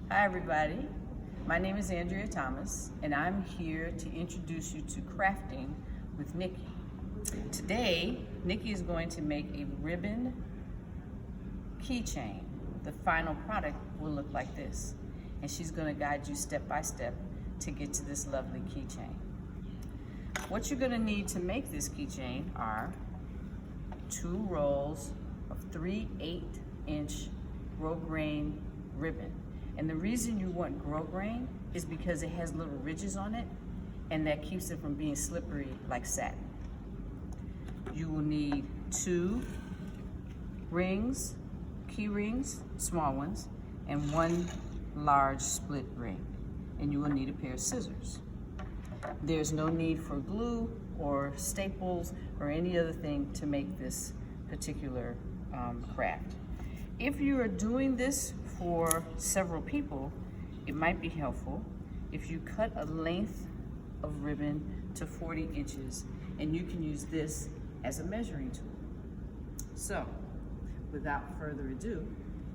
Hi everybody, my name is Andrea Thomas and I'm here to introduce you to crafting with Nici. Today, Nici is going to make a ribbon keychain. The final product will look like this, and she's going to guide you step by step to get to this lovely keychain. What you're going to need to make this keychain are 2 rolls of 3/8" grosgrain ribbon. And the reason you want grosgrain is because it has little ridges on it, and that keeps it from being slippery like satin. You will need 2 rings, key rings, small ones, and 1 large split ring. And you will need a pair of scissors. There's no need for glue or staples or any other thing to make this particular craft. If you are doing this for several people, it might be helpful if you cut a length of ribbon to 40 inches, and you can use this as a measuring tool. So, without further ado,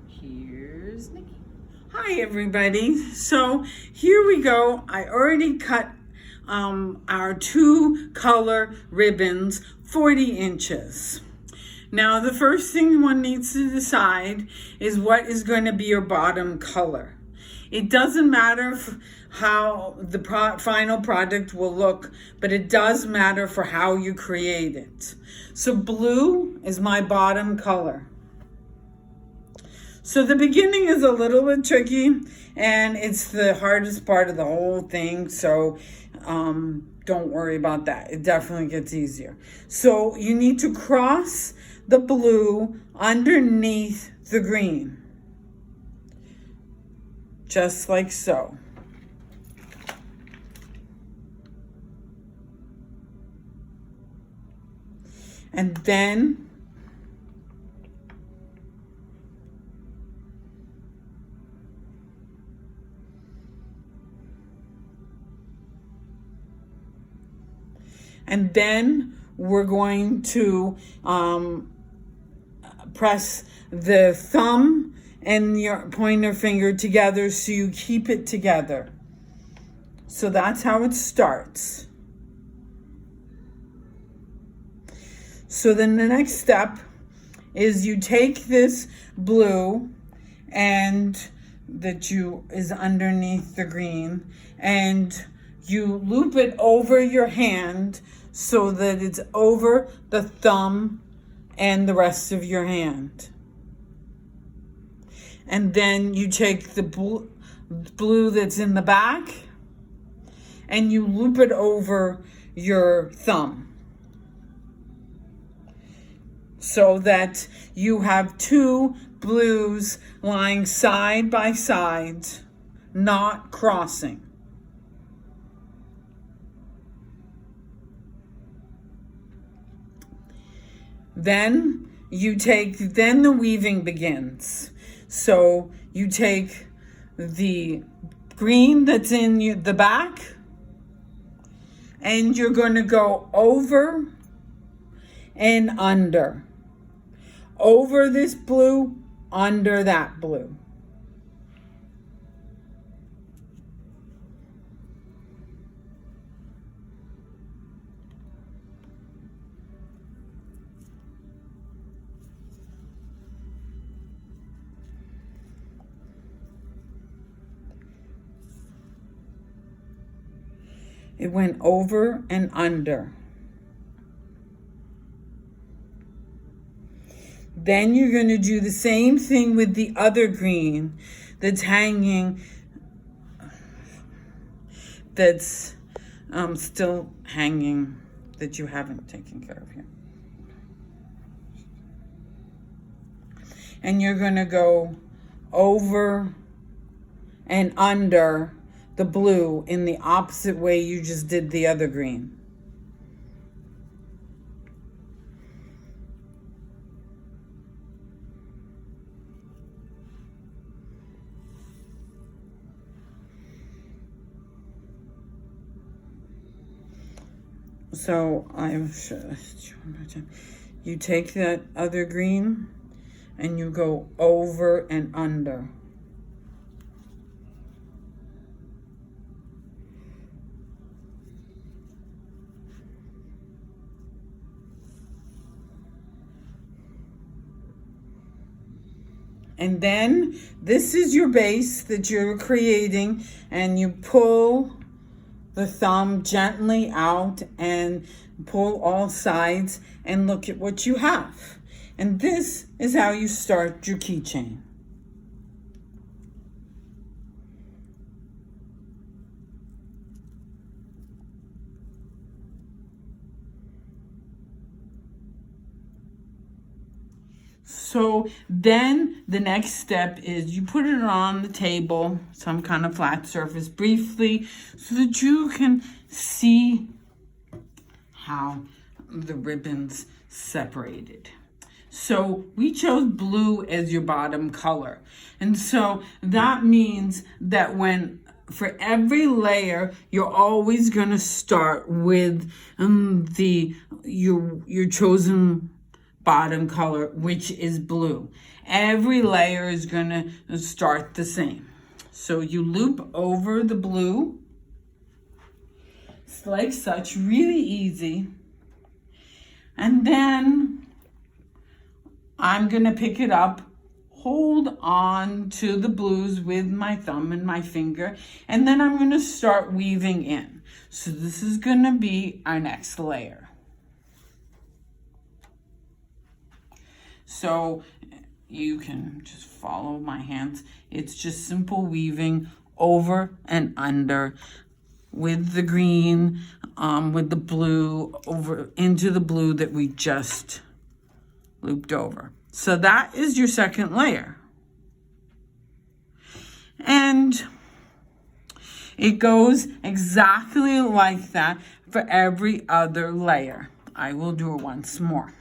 here's Nici. Hi everybody. So here we go. I already cut our 2 color ribbons 40 inches. Now the first thing one needs to decide is what is going to be your bottom color. It doesn't matter how the final product will look, but it does matter for how you create it. So blue is my bottom color. So the beginning is a little bit tricky, and it's the hardest part of the whole thing, so don't worry about that. It definitely gets easier. So you need to cross the blue underneath the green, just like so. And then we're going to press the thumb and your pointer finger together so you keep it together. So that's how it starts. So then the next step is you take this blue and is underneath the green, and you loop it over your hand so that it's over the thumb and the rest of your hand. And then you take the blue that's in the back and you loop it over your thumb so that you have 2 blues lying side by side, not crossing. Then the weaving begins. So you take the green that's in the back, and you're going to go over and under. Over this blue, under that blue. It went over and under. Then you're going to do the same thing with the other green that's hanging, that's still hanging, that you haven't taken care of here. And you're going to go over and under the blue in the opposite way you just did the other green. So you take that other green and you go over and under. And then this is your base that you're creating, and you pull the thumb gently out and pull all sides and look at what you have. And this is how you start your keychain. So then the next step is you put it on the table, some kind of flat surface briefly, so that you can see how the ribbons separated. So we chose blue as your bottom color. And so that means that for every layer, you're always going to start with your chosen bottom color, which is blue. Every layer is going to start the same. So you loop over the blue, like such, really easy. And then I'm going to pick it up, hold on to the blues with my thumb and my finger, and then I'm going to start weaving in. So this is going to be our next layer. So you can just follow my hands. It's just simple weaving over and under with the green, with the blue, over into the blue that we just looped over. So that is your second layer. And it goes exactly like that for every other layer. I will do it once more.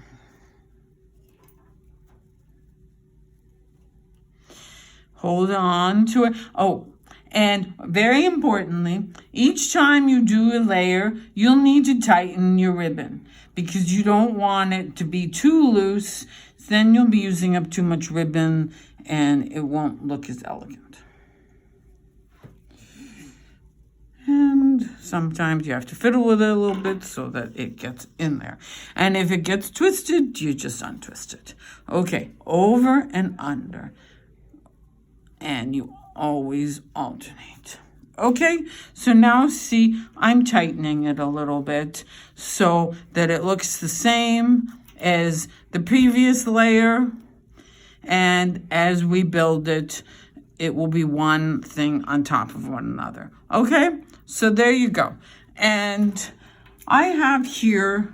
Hold on to it. Oh, and very importantly, each time you do a layer, you'll need to tighten your ribbon because you don't want it to be too loose. Then you'll be using up too much ribbon and it won't look as elegant. And sometimes you have to fiddle with it a little bit so that it gets in there. And if it gets twisted, you just untwist it. Okay, over and under. And you always alternate. Okay, so now see, I'm tightening it a little bit so that it looks the same as the previous layer. And as we build it, it will be one thing on top of one another. Okay, so there you go. And I have here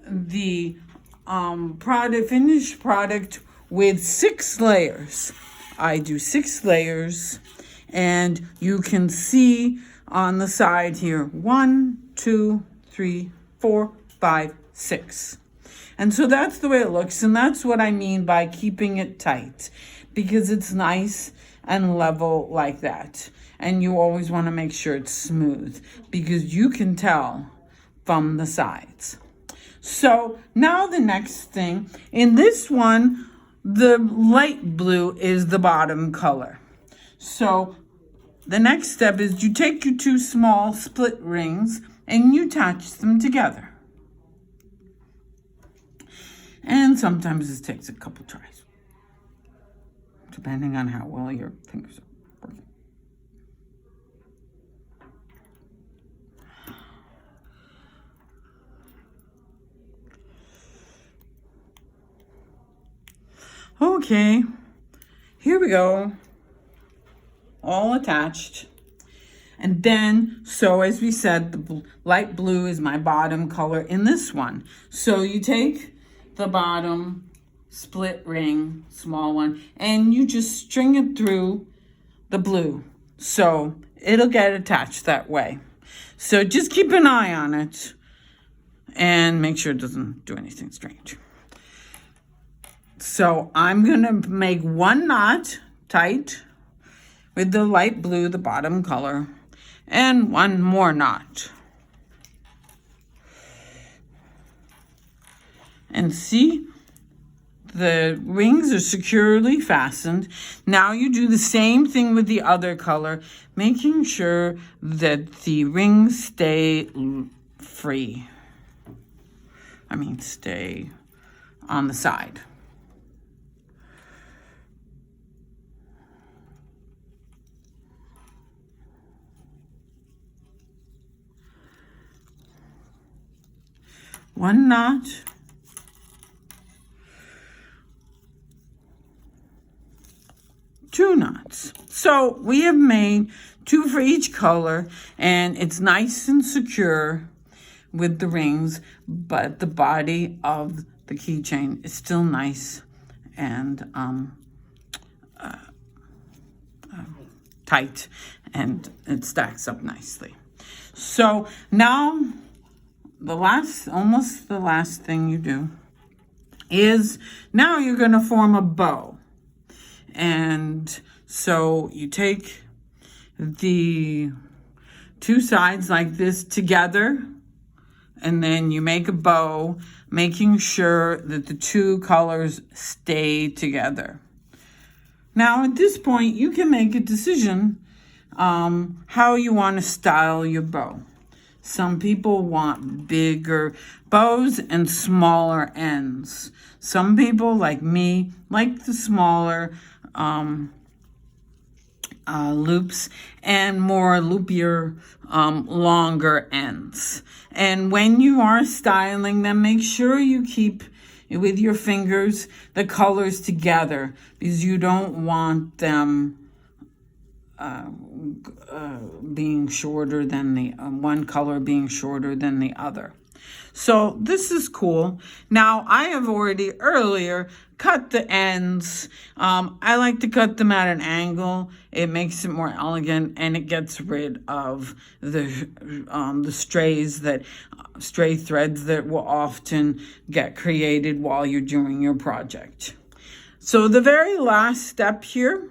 the finished product with 6 layers. I do 6 layers, and you can see on the side here, 1, 2, 3, 4, 5, 6. And so that's the way it looks, and that's what I mean by keeping it tight, because it's nice and level like that. And you always want to make sure it's smooth, because you can tell from the sides. So now the next thing, in this one, the light blue is the bottom color. So the next step is you take your 2 small split rings and you attach them together. And sometimes this takes a couple tries, depending on how well your fingers are working. Okay, here we go, all attached. And then, so as we said, the light blue is my bottom color in this one. So you take the bottom split ring, small one, and you just string it through the blue. So it'll get attached that way. So just keep an eye on it and make sure it doesn't do anything strange. So I'm going to make 1 knot tight with the light blue, the bottom color, and 1 more knot. And see, the rings are securely fastened. Now you do the same thing with the other color, making sure that the rings stay free. Stay on the side. 1 knot, 2 knots. So we have made 2 for each color, and it's nice and secure with the rings, but the body of the keychain is still nice and tight, and it stacks up nicely. So now almost the last thing you do is now you're going to form a bow. And so you take the 2 sides like this together, and then you make a bow, making sure that the 2 colors stay together. Now at this point, you can make a decision how you want to style your bow. Some people want bigger bows and smaller ends. Some people, like me, like the smaller loops and more loopier, longer ends. And when you are styling them, make sure you keep with your fingers the colors together, because you don't want them being shorter than the one color being shorter than the other. So this is cool. Now I have already earlier cut the ends. I like to cut them at an angle. It makes it more elegant, and it gets rid of the stray threads that will often get created while you're doing your project. So the very last step here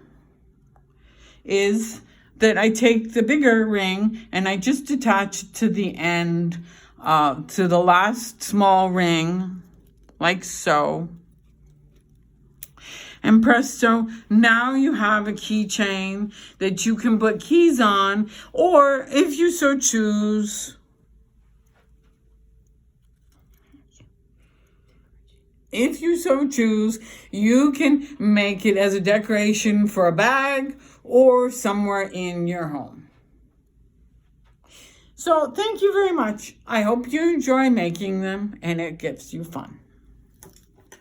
is that I take the bigger ring and I just attach it to the end, to the last small ring, like so. And presto, now you have a keychain that you can put keys on, or if you so choose, you can make it as a decoration for a bag or somewhere in your home. So thank you very much. I hope you enjoy making them and it gives you fun.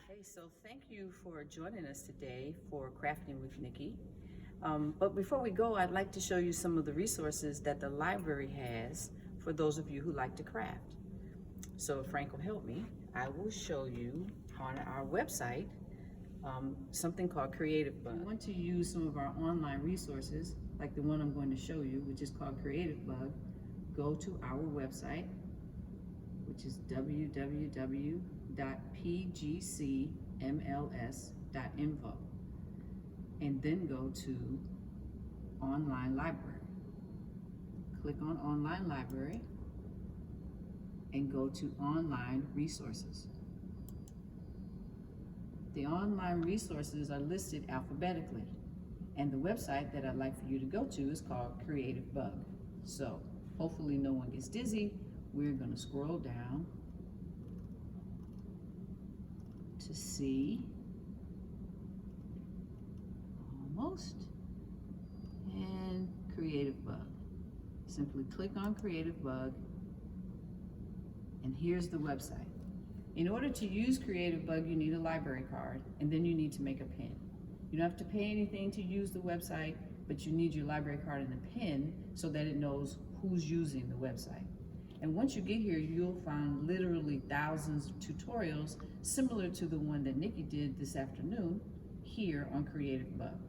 Hey, so thank you for joining us today for Crafting with Nici. But before we go, I'd like to show you some of the resources that the library has for those of you who like to craft. So if Frank will help me, I will show you on our website something called Creative Bug. If you want to use some of our online resources, like the one I'm going to show you, which is called Creative Bug, go to our website, which is www.pgcmls.info, and then go to Online Library. Click on Online Library and go to Online Resources. The online resources are listed alphabetically, and the website that I'd like for you to go to is called Creative Bug. So hopefully no one gets dizzy. We're going to scroll down to see almost, and Creative Bug. Simply click on Creative Bug, and here's the website. In order to use Creative Bug, you need a library card, and then you need to make a pin. You don't have to pay anything to use the website, but you need your library card and a pin so that it knows who's using the website. And once you get here, you'll find literally thousands of tutorials similar to the one that Nici did this afternoon here on Creative Bug.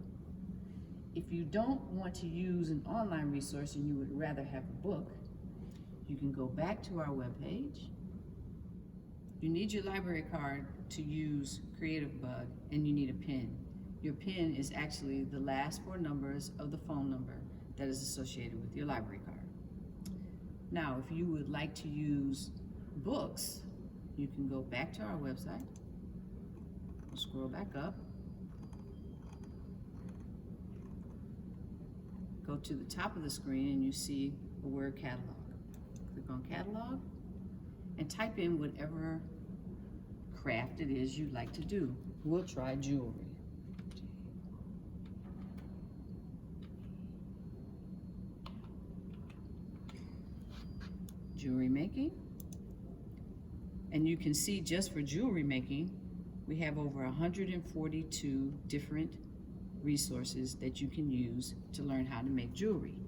If you don't want to use an online resource and you would rather have a book, you can go back to our webpage. You need your library card to use Creative Bug, and you need a PIN. Your PIN is actually the last 4 numbers of the phone number that is associated with your library card. Now, if you would like to use books, you can go back to our website, scroll back up, go to the top of the screen and you see the word catalog. Click on catalog and type in whatever craft it is you'd like to do. We'll try jewelry. Jewelry making. And you can see just for jewelry making, we have over 142 different resources that you can use to learn how to make jewelry.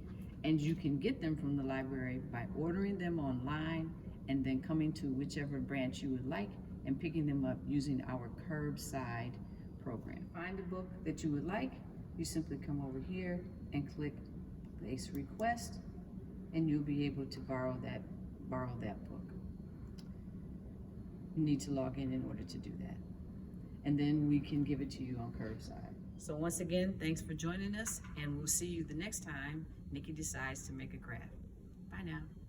And you can get them from the library by ordering them online and then coming to whichever branch you would like and picking them up using our curbside program. Find a book that you would like, you simply come over here and click place request, and you'll be able to borrow that book. You need to log in order to do that. And then we can give it to you on curbside. So once again, thanks for joining us, and we'll see you the next time Nici decides to make a craft. Bye now.